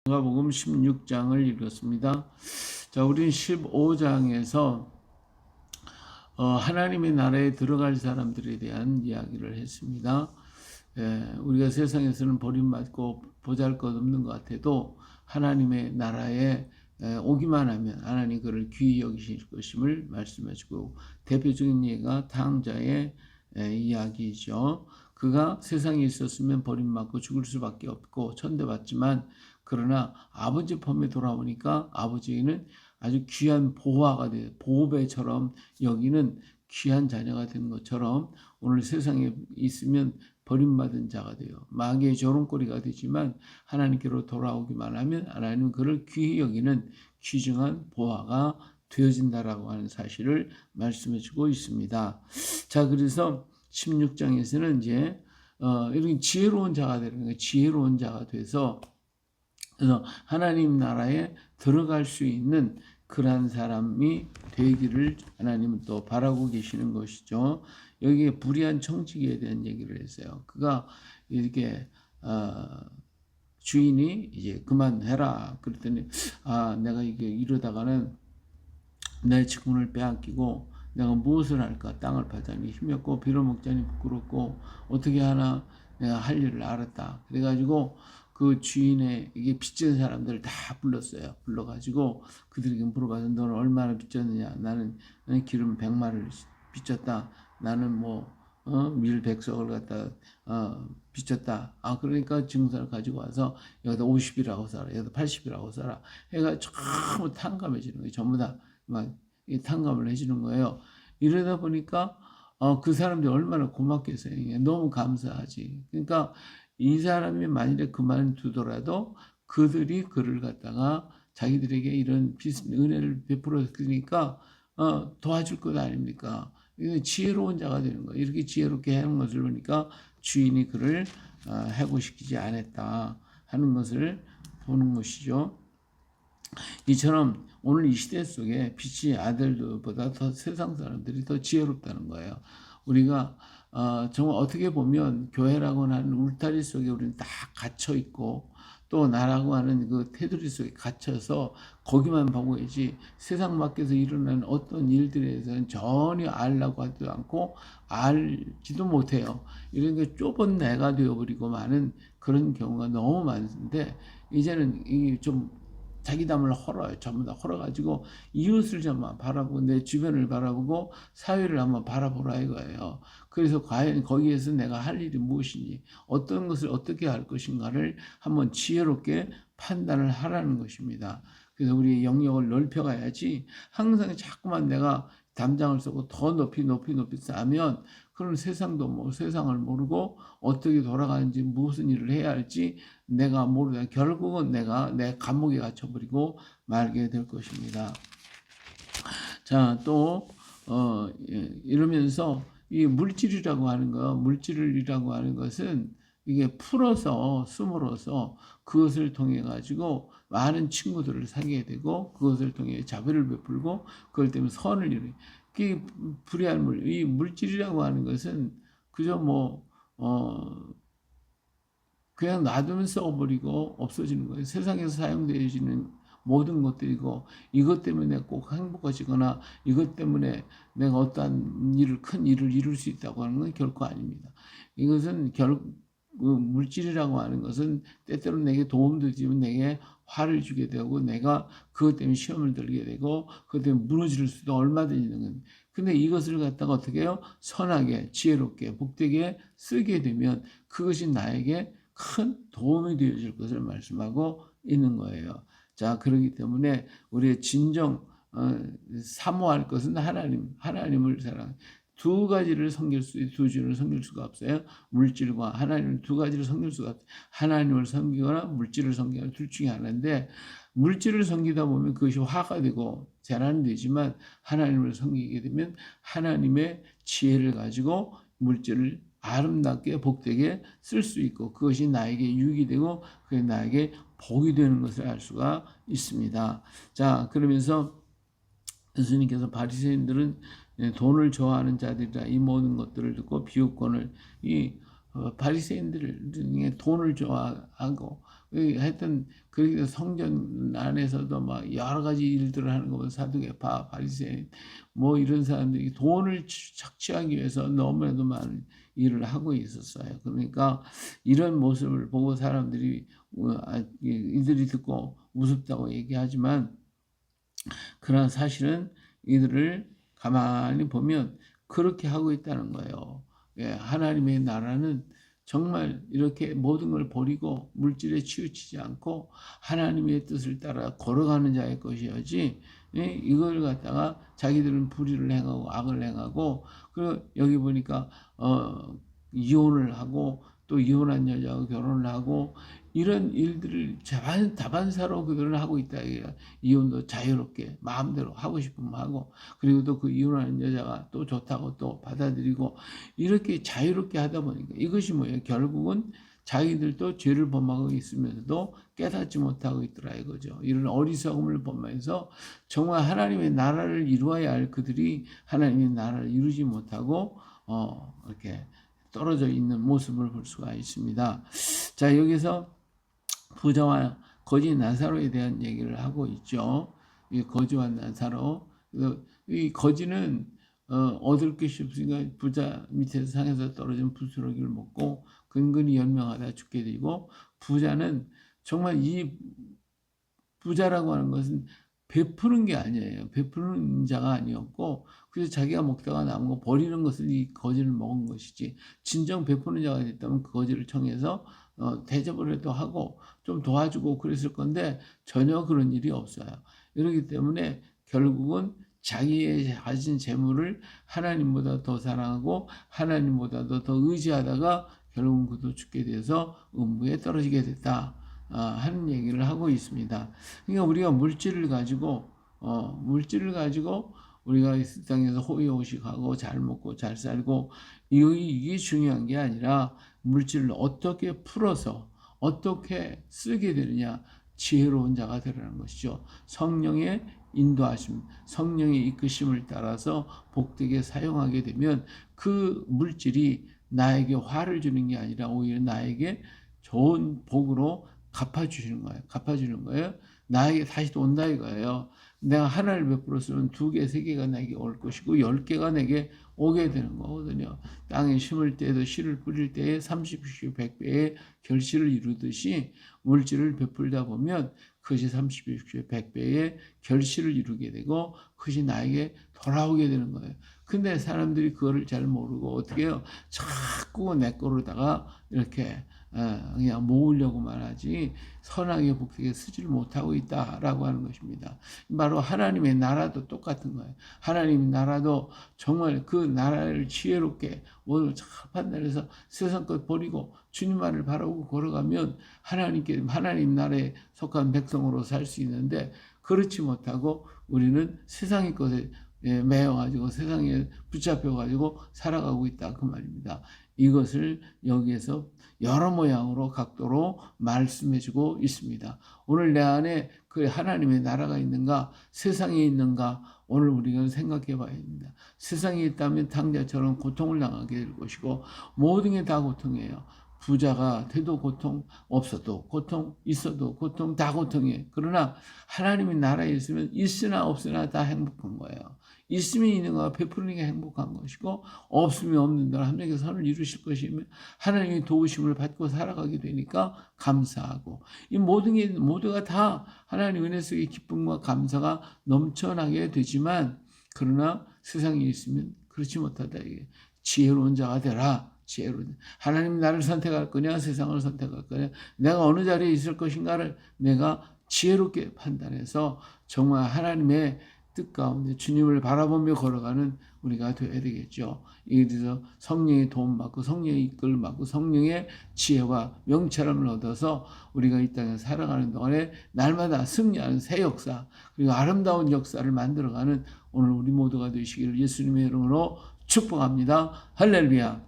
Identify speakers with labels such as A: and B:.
A: 누가복음 16장을 읽었습니다. 자, 우리는 15장에서 하나님의 나라에 들어갈 사람들에 대한 이야기를 했습니다. 우리가 세상에서는 버림받고 보잘것없는 것 같아도 하나님의 나라에 오기만 하면 하나님 그를 귀히 여기실 것임을 말씀해주고, 대표적인 예가 탕자의 이야기죠. 그가 세상에 있었으면 버림받고 죽을 수밖에 없고 천대받지만, 그러나 아버지 품에 돌아오니까 아버지는 아주 귀한 보화가 돼, 보배처럼 여기는 귀한 자녀가 된 것처럼 오늘 세상에 있으면 버림받은 자가 돼요. 마귀의 조롱거리가 되지만 하나님께로 돌아오기만 하면 하나님은 그를 귀히 여기는 귀중한 보화가 되어진다라고 하는 사실을 말씀해 주고 있습니다. 자, 그래서 16장에서는 이제 이런 지혜로운 자가 되는 거예요. 지혜로운 자가 돼서 그래서 하나님 나라에 들어갈 수 있는 그러한 사람이 되기를 하나님은 또 바라고 계시는 것이죠. 여기에 불의한 청지기에 대한 얘기를 했어요. 그가 이렇게 주인이 이제 그만해라 그랬더니, 내가 이게 이러다가는 내 직분을 빼앗기고 내가 무엇을 할까, 땅을 팔자니 힘이 없고 빌어먹자니 부끄럽고 어떻게 하나 내가 할 일을 알았다. 그래가지고 그 주인의 이게 빚진 사람들을 다 불렀어요. 불러가지고 그들에게 물어봐서 너는 얼마나 빚졌느냐. 나는 기름 100마를 빚졌다. 나는 밀 100석을 갖다 빚졌다. 그러니까 증서를 가지고 와서 여기다 50이라고 써라, 여기다 80이라고 써라 해가 전부 탕감해주는 거예요. 전부 다 막 탕감을 해주는 거예요. 이러다 보니까 그 사람들이 얼마나 고맙겠어요. 너무 감사하지. 그러니까 이 사람이 만일에 그만두더라도 그들이 그를 갖다가 자기들에게 이런 은혜를 베풀었으니까 도와줄 것 아닙니까? 이거 지혜로운 자가 되는 거예요. 이렇게 지혜롭게 하는 것을 보니까 주인이 그를 해고시키지 않았다 하는 것을 보는 것이죠. 이처럼 오늘 이 시대 속에 빛이 아들보다 더 세상 사람들이 더 지혜롭다는 거예요. 우리가 정말 어떻게 보면 교회라고 하는 울타리 속에 우리는 다 갇혀 있고, 또 나라고 하는 그 테두리 속에 갇혀서 거기만 보고 있지, 세상 밖에서 일어나는 어떤 일들에 대해서는 전혀 알라고 하지도 않고 알지도 못해요. 이런 게 좁은 내가 되어버리고 많은 그런 경우가 너무 많은데, 이제는 이게 좀 자기 담을 헐어요. 전부 다 헐어가지고 이웃을 좀 바라보고 내 주변을 바라보고 사회를 한번 바라보라 이거예요. 그래서 과연 거기에서 내가 할 일이 무엇이니, 어떤 것을 어떻게 할 것인가를 한번 지혜롭게 판단을 하라는 것입니다. 그래서 우리의 영역을 넓혀가야지, 항상 자꾸만 내가 담장을 쏘고 더 높이 쌓으면 그런 세상을 모르고 어떻게 돌아가는지 무슨 일을 해야 할지 내가 모르다 결국은 내가 내 감옥에 갇혀버리고 말게 될 것입니다. 자, 또 이러면서 이 물질이라고 하는 것은 이게 풀어서 숨으로써 그것을 통해 가지고 많은 친구들을 사귀게 되고, 그것을 통해 자비를 베풀고, 그걸 때문에 선을 이루게. 불의한 이 물질이라고 하는 것은 그저 그냥 놔두면 썩어버리고 없어지는 거예요. 세상에서 사용되어지는 모든 것들이고, 이것 때문에 내가 꼭 행복해지거나 이것 때문에 내가 어떠한 큰 일을 이룰 수 있다고 하는 건 결코 아닙니다. 이것은 물질이라고 하는 것은 때때로 내게 도움도 주면 내게 화를 주게 되고, 내가 그것 때문에 시험을 들게 되고, 그것 때문에 무너질 수도 얼마든지 있는 건. 근데 이것을 갖다가 어떻게 해요? 선하게, 지혜롭게, 복되게 쓰게 되면 그것이 나에게 큰 도움이 되어질 것을 말씀하고 있는 거예요. 자, 그렇기 때문에 우리의 진정 사모할 것은 하나님을 사랑. 두 주를 섬길 수가 없어요. 물질과 하나님을 두 가지를 섬길 수가 없어요. 하나님을 섬기거나 물질을 섬기거나 둘 중에 하나인데, 물질을 섬기다 보면 그것이 화가 되고 재난이 되지만, 하나님을 섬기게 되면 하나님의 지혜를 가지고 물질을 아름답게 복되게 쓸 수 있고, 그것이 나에게 유익이 되고 그게 나에게 복이 되는 것을 알 수가 있습니다. 자, 그러면서 예수님께서 바리새인들은 돈을 좋아하는 자들이라 이 모든 것들을 듣고 비웃건을, 이 바리새인들 중에 돈을 좋아하고 하여튼 그 성전 안에서도 막 여러 가지 일들을 하는 거 보면 사두개파, 바리새인 뭐 이런 사람들이 돈을 착취하기 위해서 너무나도 많은 일을 하고 있었어요. 그러니까 이런 모습을 보고 사람들이 이들이 듣고 우습다고 얘기하지만 그러나 사실은 이들을 가만히 보면 그렇게 하고 있다는 거예요. 예, 하나님의 나라는 정말 이렇게 모든 걸 버리고 물질에 치우치지 않고 하나님의 뜻을 따라 걸어가는 자의 것이어지, 예, 이걸 갖다가 자기들은 불의를 행하고 악을 행하고, 그리고 여기 보니까 이혼을 하고 또 이혼한 여자하고 결혼을 하고 이런 일들을 다반사로 그들은 하고 있다. 이혼도 자유롭게 마음대로 하고 싶으면 하고, 그리고 또 그 이혼하는 여자가 또 좋다고 또 받아들이고, 이렇게 자유롭게 하다 보니까 이것이 뭐예요? 결국은 자기들도 죄를 범하고 있으면서도 깨닫지 못하고 있더라 이거죠. 이런 어리석음을 범하면서 정말 하나님의 나라를 이루어야 할 그들이 하나님의 나라를 이루지 못하고 이렇게 떨어져 있는 모습을 볼 수가 있습니다. 자, 여기서 부자와 거지 나사로에 대한 얘기를 하고 있죠. 이 거지와 나사로. 이 거지는 얻을 것이 없으니까 부자 밑에서 상에서 떨어진 부스러기를 먹고 근근히 연명하다 죽게 되고, 부자는 정말 이 부자라고 하는 것은 베푸는 게 아니에요. 베푸는 자가 아니었고, 그래서 자기가 먹다가 남은 거 버리는 것을 이 거지를 먹은 것이지, 진정 베푸는 자가 됐다면 그 거지를 청해서 대접을 해도 하고 좀 도와주고 그랬을 건데 전혀 그런 일이 없어요. 이러기 때문에 결국은 자기의 가진 재물을 하나님보다 더 사랑하고 하나님보다도 더 의지하다가 결국은 그도 죽게 돼서 음부에 떨어지게 됐다 하는 얘기를 하고 있습니다. 그러니까 우리가 물질을 가지고 우리가 이 땅에서 호의호식하고 잘 먹고 잘 살고 이게 중요한 게 아니라 물질을 어떻게 풀어서 어떻게 쓰게 되느냐, 지혜로운 자가 되라는 것이죠. 성령의 인도하심, 성령의 이끄심을 따라서 복되게 사용하게 되면 그 물질이 나에게 화를 주는 게 아니라 오히려 나에게 좋은 복으로 갚아주는 거예요. 나에게 다시 또 온다 이거예요. 내가 하나를 베풀었으면 2개, 3개가 내게 올 것이고 10개가 내게 오게 되는 거거든요. 땅에 심을 때에도 씨를 뿌릴 때에 30배, 100배의 결실을 이루듯이 물질을 베풀다 보면 그것이 30배, 100배의 결실을 이루게 되고 그것이 나에게 돌아오게 되는 거예요. 근데 사람들이 그거를 잘 모르고 어떻게 해요? 자꾸 내 거로다가 이렇게 그냥 모으려고만 하지 선하게 복되게 쓰지를 못하고 있다라고 하는 것입니다. 바로 하나님의 나라도 똑같은 거예요. 하나님의 나라도 정말 그 나라를 지혜롭게 오늘 잘 판단해서 세상 것 버리고 주님만을 바라보고 걸어가면 하나님 나라에 속한 백성으로 살 수 있는데, 그렇지 못하고 우리는 세상의 것에 매여가지고 세상에 붙잡혀가지고 살아가고 있다 그 말입니다. 이것을 여기에서 여러 모양으로 각도로 말씀해주고 있습니다. 오늘 내 안에 그 하나님의 나라가 있는가, 세상에 있는가, 오늘 우리가 생각해 봐야 됩니다. 세상에 있다면 탕자처럼 고통을 당하게 될 것이고 모든 게 다 고통이에요. 부자가 돼도 고통, 없어도 고통, 있어도 고통, 다 고통이에요. 그러나 하나님의 나라에 있으면 있으나 없으나 다 행복한 거예요. 있으면 있는 거가 베푸는 게 행복한 것이고, 없으면 없는 대로 하나님께 선을 이루실 것이며 하나님의 도우심을 받고 살아가게 되니까 감사하고, 이 모든 게 모두가 다 하나님 은혜 속의 기쁨과 감사가 넘쳐나게 되지만, 그러나 세상에 있으면 그렇지 못하다. 이게 지혜로운 자가 되라. 지혜로운 하나님 나를 선택할 거냐 세상을 선택할 거냐, 내가 어느 자리에 있을 것인가를 내가 지혜롭게 판단해서 정말 하나님의 뜻 가운데 주님을 바라보며 걸어가는 우리가 되어야 되겠죠. 이래서 성령의 도움받고 성령의 이끌을 받고 성령의 지혜와 명철함을 얻어서 우리가 이 땅에 살아가는 동안에 날마다 승리하는 새 역사, 그리고 아름다운 역사를 만들어가는 오늘 우리 모두가 되시기를 예수님의 이름으로 축복합니다. 할렐루야.